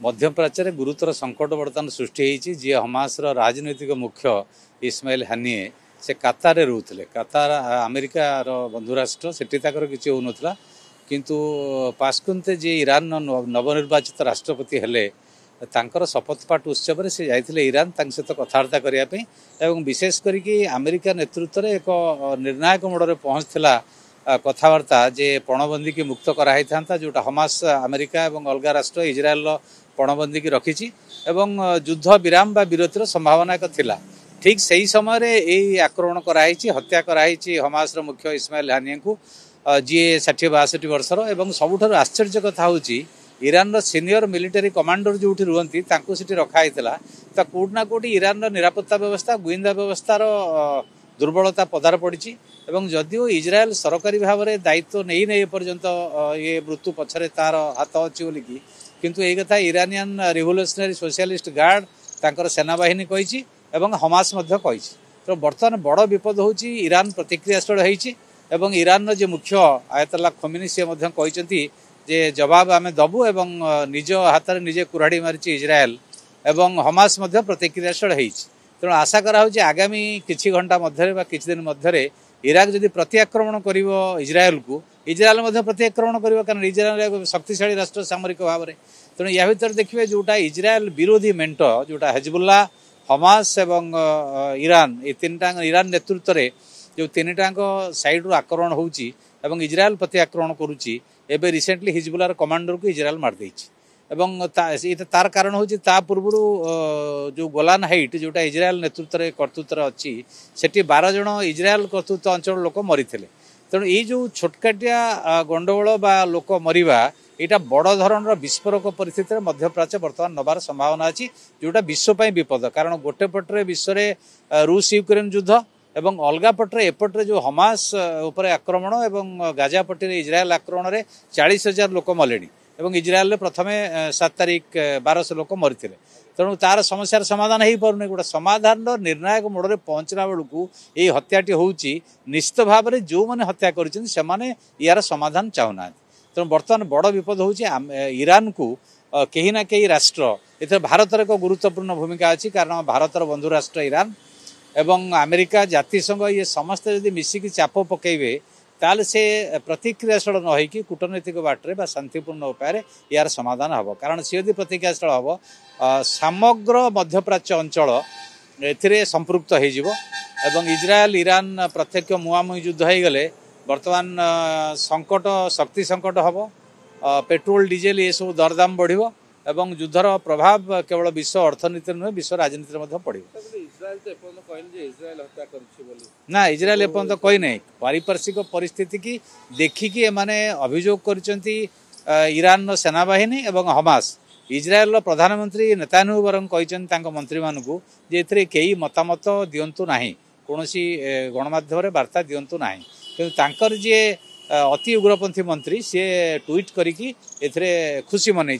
मध्यप्राच्य गुरुतर संकट बर्तमान सृष्टि होती जी हमास राजनैतिक मुख्य इस्माइल हानिए से कतार रोते कतार अमेरिकार बंधु राष्ट्र से किसी हो नाला किंतु पास्कुन्ते जी ईरान नवनिर्वाचित राष्ट्रपति हेले तांकर शपथपाठ उत्सव से जाते ईरान सहित कथबार्ता करने विशेष करके अमेरिका नेतृत्व में एक निर्णायक मोड़ में पहुँचला कथबार्ता जे पणबंदी की मुक्त कराई था जोटा हमास अमेरिका और अलग राष्ट्र इजराइल पणबंदी की रखी युद्ध विराम बा विरतिर संभावना एक थिला ठीक सही समय यही आक्रमण कराई हत्या कराई हमास मुख्य इस्माइल हानिया को जी 60-62 वर्षर एवं सबुठ आश्चर्य कथा हूँ ईरान सीनियर मिलिटरी कमांडर जो रुहति रखाई तो कौटना कौटी ईरान निरापत्ता व्यवस्था गुइंदा व्यवस्थार दुर्बलता पदार पड़ी एवं जदिओ इजराइल सरकारी भाव में दायित्व नहीं नहीं पर्यंत ये मृत्यु पछरे तार हाथ अच्छी बोलिकी किंतु ये कथा इरानियन रिवोल्यूशनरी सोशलिस्ट गार्ड तांकर सेनाबाहिनी कही हमास कही तो बर्तमान बड़ विपद हूँ ईरान प्रतिक्रियाशील होती ईरान जो मुख्य आयतुल्लाह खोमेनी सी कहते जे जवाब आम दबु एवं निज हाथ में निजे कुराड़ी मारी इजराइल एवं हमास प्रतिक्रियाशील होती तेणु आशा कराऊँ आगामी किछि घंटा मध्य किछि दिन मध्य इराक जदि प्रत्याक्रमण कर इजराइल को इजराइल प्रत्याक्रमण कर कारण इजराइल एक शक्तिशाली राष्ट्र सामरिक भाव में तेणु या भर देखिए जोटा इजराइल विरोधी मेंट जोटा हिजबुल्ला हमास एवं ईरान ये तीन ईरान नेतृत्व में जो तीन टाक सैड्रु आक्रमण होउची एवं इजराइल प्रति आक्रमण करुच्ची एवं रिसेंटली हिजबुल्लार कमांडर को इजराइल मारदे तार कारण हूँ पूर्व जो गोलान हाइट जोटा इजराइल नेतृत्व कर्तृत्व अच्छी से 12 जन इजराइल कर्तृत्व अंचल लोक मरी तेणु ये जो छोटकाटिया गंडगोल बा लोक मरवा यहाँ बड़ धरण विस्फोरक परिस्थिति मध्यप्राच्य बर्तमान नबार संभावना अच्छी जोटा विश्वपाई विपद कारण गोटे पटरे विश्व रूस यूक्रेन युद्ध एवं अलगा पटरे एपट्रे जो हमास उपर आक्रमण एवं गाजा पट्टी इजराइल आक्रमण में 40,000 लोक मले एवं इजराइल प्रथम 7 तारिख 1200 लोक मरी तेणु तार समस्यार समाधान हो पारे गोटे समाधान निर्णायक मोड़ में पहुँचला बेलू ये हत्याटी हूँ निश्चित भाव में जो मैंने हत्या कर यार समाधान चाहूना तेणु बर्तमान बड़ विपद हूँ ईरान को कहीं ना कहीं राष्ट्र ये भारत एक गुरुत्वपूर्ण भूमिका अच्छी कारण भारतर बंधु राष्ट्र ईरान एवं अमेरिका जातिसंघ ये समस्ते जदि मिसिकी चाप पकेबे ताल से प्रतिक्रियाशील न होइकी कूटनैतिक बाटे शांतिपूर्ण उपाय यार समाधान हम कारण सी यदि प्रतिक्रियाशील हम समग्र मध्यप्राच्य अंचल ए संपृक्त हो इजराइल ईरान प्रत्यक्ष मुहांमुही युद्ध हो गले बर्तमान संकट शक्ति संकट हम पेट्रोल डीजेल ये सब दरदाम बढ़िबो एवं युद्धर प्रभाव केवल विश्व अर्थनीति नुहे विश्व राजनीति पड़े ना इजराइल एपर्यंत कही ना पारिपार्श्विक परिस्थिति की देखिकी एमाने अभियोग कर ईरान सेनाबाहिनी एवं हमास इजराइल प्रधानमंत्री नेतान्याहू बरं कहते मंत्री मानू जे कई मतामत दिंतु ना कौन गणमाध्यम वार्ता दिंतु ना कि जी अति उग्रपंथी मंत्री सी ट्वीट करी खुशी मनई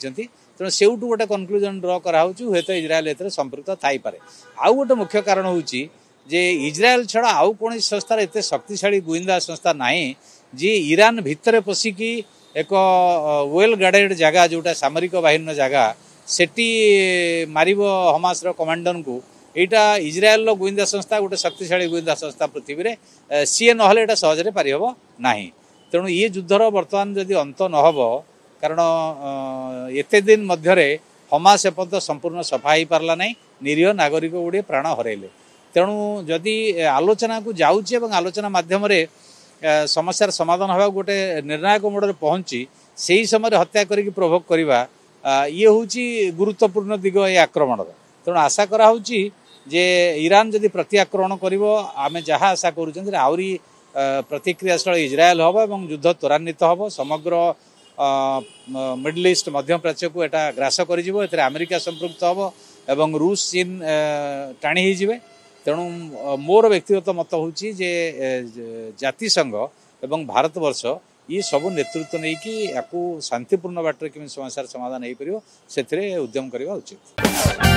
तेणु से गोटे कनक्लूजन ड्र कराऊँ हे तो इजराइल ए संपृक्त थाईपे आउ गोटे मुख्य कारण हूँ जे इजराइल छड़ा आउ कौन संस्थार एत शक्तिशाली गुइंदा संस्था नहीं जी ईरान भितर पशिकी एक वेल गार्डेड जगह जोटा सामरिक बाहिनी जगह सेटी मारिबो हमास कमांडर को यहाँ इजराइल गुइंदा संस्था गोटे शक्तिशाली गुइंदा संस्था पृथ्वी में सी ना सहजरे पारिहब ना तेणु ये युद्धर बर्तमान जदि अंत नहब कारण एते दिन मध्य हमास एपर्यंत संपूर्ण सफा हो पारला नहीं निरीह नागरिक गुड़े प्राण हरइले तेणु जदि आलोचना को जाऊँगी आलोचना मध्यम समस्यार समाधान होगा गोटे निर्णायक मोड़ में पहुँची से ही समय हत्या करी प्रोभोक करवा ये हूँ गुरुत्वपूर्ण दिग ये आक्रमण तेणु आशा कराऊँ जे ईरान जदि प्रति आक्रमण करें जहाँ आशा करी प्रतिक्रियाशील इजराइल हम और युद्ध त्वरान्वित हम समग्र मिडल ईस्ट मध्यप्राच्य को एटा ग्रास कर अमेरिका संपृक्त हम एवं रूस चीन टाणी हो तेणु मोर व्यक्तिगत मत हूँ जे जातिसंघ एवं भारतवर्ष ये सब नेतृत्व नहीं कि शांतिपूर्ण बाटर कि समस्यार समाधान हो पार से उद्यम करवा उचित।